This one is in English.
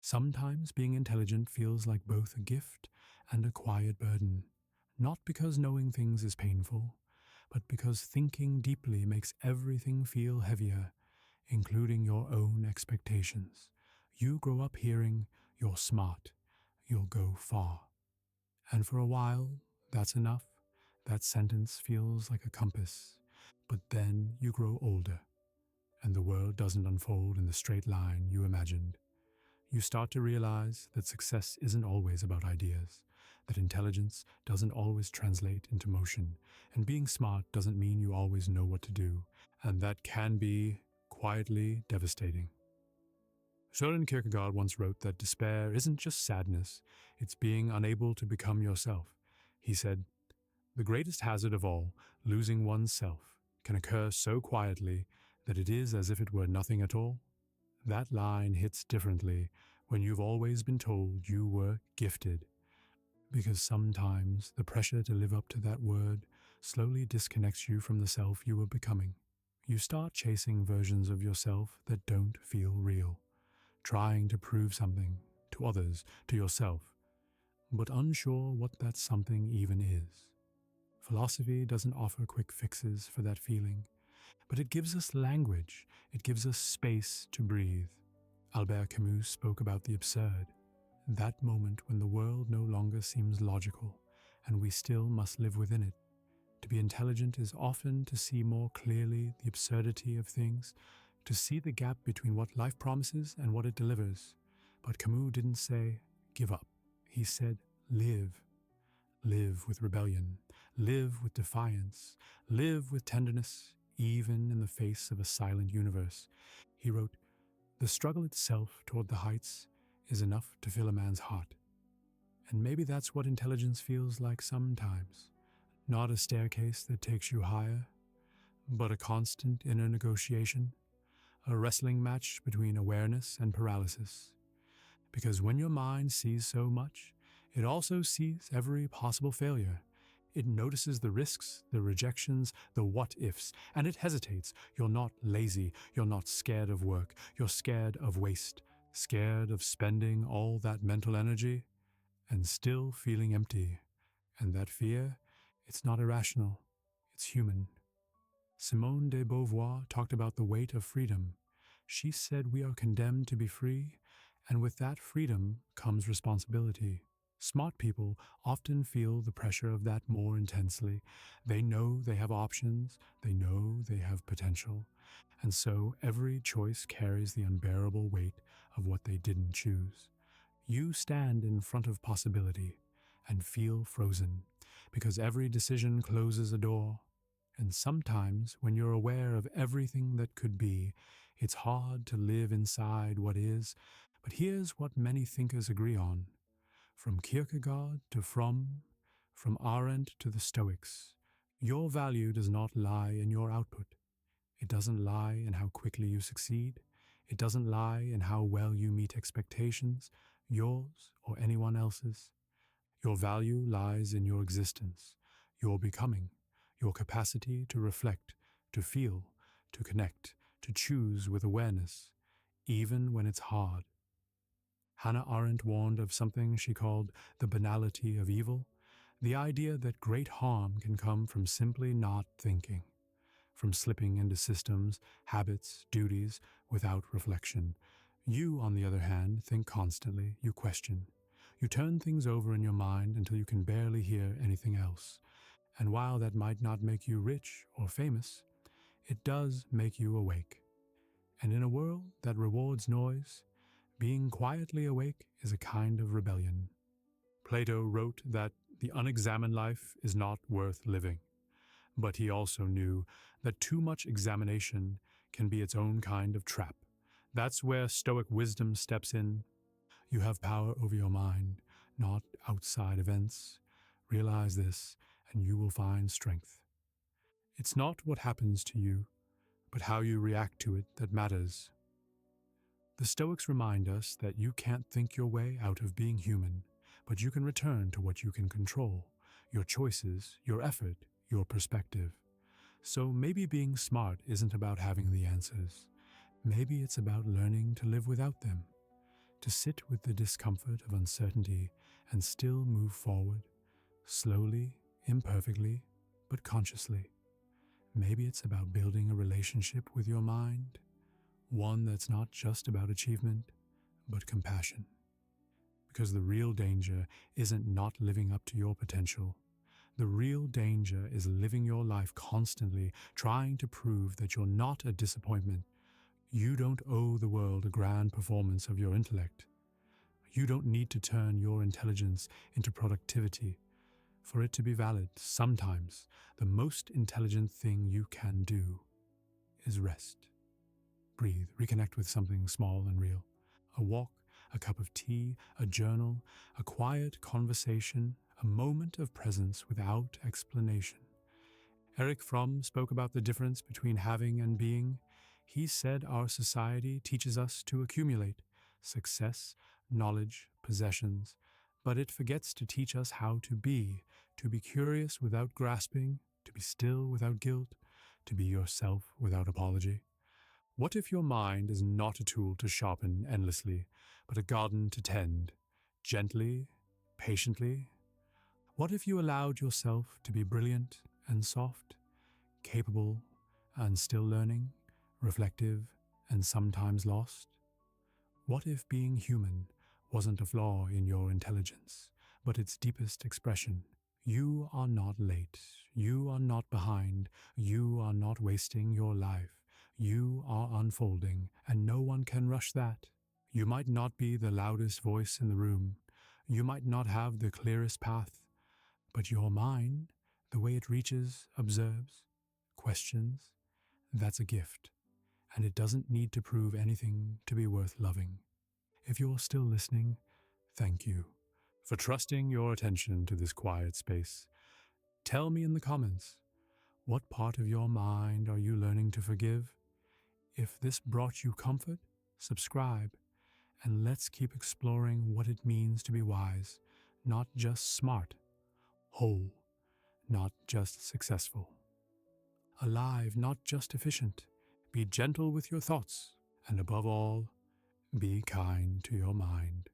Sometimes being intelligent feels like both a gift and a quiet burden, not because knowing things is painful, but because thinking deeply makes everything feel heavier, including your own expectations. You grow up hearing, "You're smart, you'll go far." And for a while, that's enough. That sentence feels like a compass. But then you grow older, and the world doesn't unfold in the straight line you imagined. You start to realize that success isn't always about ideas, that intelligence doesn't always translate into motion, and being smart doesn't mean you always know what to do, and that can be quietly devastating. Søren Kierkegaard once wrote that despair isn't just sadness, it's being unable to become yourself. He said, "The greatest hazard of all, losing one's self, can occur so quietly that it is as if it were nothing at all." That line hits differently when you've always been told you were gifted, because sometimes the pressure to live up to that word slowly disconnects you from the self you were becoming. You start chasing versions of yourself that don't feel real, trying to prove something to others, to yourself, but unsure what that something even is. Philosophy doesn't offer quick fixes for that feeling, but it gives us language, it gives us space to breathe. Albert Camus spoke about the absurd, that moment when the world no longer seems logical, and we still must live within it. To be intelligent is often to see more clearly the absurdity of things, to see the gap between what life promises and what it delivers. But Camus didn't say, "give up." He said, "live." Live with rebellion, live with defiance, live with tenderness, even in the face of a silent universe. He wrote, "The struggle itself toward the heights is enough to fill a man's heart." And maybe that's what intelligence feels like sometimes. Not a staircase that takes you higher, but a constant inner negotiation, a wrestling match between awareness and paralysis. Because when your mind sees so much, it also sees every possible failure. It notices the risks, the rejections, the what-ifs, and it hesitates. You're not lazy, you're not scared of work, you're scared of waste, scared of spending all that mental energy and still feeling empty. And that fear, it's not irrational, it's human. Simone de Beauvoir talked about the weight of freedom. She said we are condemned to be free, and with that freedom comes responsibility. Smart people often feel the pressure of that more intensely. They know they have options, they know they have potential, and so every choice carries the unbearable weight of what they didn't choose. You stand in front of possibility and feel frozen, because every decision closes a door. And sometimes, when you're aware of everything that could be, it's hard to live inside what is. But here's what many thinkers agree on. From Kierkegaard to Fromm, from Arendt to the Stoics, your value does not lie in your output. It doesn't lie in how quickly you succeed. It doesn't lie in how well you meet expectations, yours or anyone else's. Your value lies in your existence, your becoming, your capacity to reflect, to feel, to connect, to choose with awareness, even when it's hard. Hannah Arendt warned of something she called the banality of evil, the idea that great harm can come from simply not thinking, from slipping into systems, habits, duties without reflection. You, on the other hand, think constantly, you question. You turn things over in your mind until you can barely hear anything else. And while that might not make you rich or famous, it does make you awake. And in a world that rewards noise, being quietly awake is a kind of rebellion. Plato wrote that the unexamined life is not worth living, but he also knew that too much examination can be its own kind of trap. That's where Stoic wisdom steps in. You have power over your mind, not outside events. Realize this, and you will find strength. It's not what happens to you, but how you react to it that matters. The Stoics remind us that you can't think your way out of being human, but you can return to what you can control, your choices, your effort, your perspective. So maybe being smart isn't about having the answers. Maybe it's about learning to live without them. to sit with the discomfort of uncertainty and still move forward, slowly, imperfectly, but consciously. Maybe it's about building a relationship with your mind, one that's not just about achievement, but compassion. Because the real danger isn't not living up to your potential. The real danger is living your life constantly trying to prove that you're not a disappointment. You don't owe the world a grand performance of your intellect. You don't need to turn your intelligence into productivity. For it to be valid, sometimes the most intelligent thing you can do is rest. Breathe, reconnect with something small and real. A walk, a cup of tea, a journal, a quiet conversation, a moment of presence without explanation. Erich Fromm spoke about the difference between having and being. He said our society teaches us to accumulate success, knowledge, possessions, but it forgets to teach us how to be curious without grasping, to be still without guilt, to be yourself without apology. What if your mind is not a tool to sharpen endlessly, but a garden to tend, gently, patiently? What if you allowed yourself to be brilliant and soft, capable and still learning, reflective and sometimes lost? What if being human wasn't a flaw in your intelligence, but its deepest expression? You are not late, you are not behind, you are not wasting your life. You are unfolding, and no one can rush that. You might not be the loudest voice in the room. You might not have the clearest path. But your mind, the way it reaches, observes, questions, that's a gift. And it doesn't need to prove anything to be worth loving. If you're still listening, thank you for trusting your attention to this quiet space. Tell me in the comments, what part of your mind are you learning to forgive? If this brought you comfort, subscribe, and let's keep exploring what it means to be wise, not just smart, whole, not just successful, alive, not just efficient. Be gentle with your thoughts, and above all, be kind to your mind.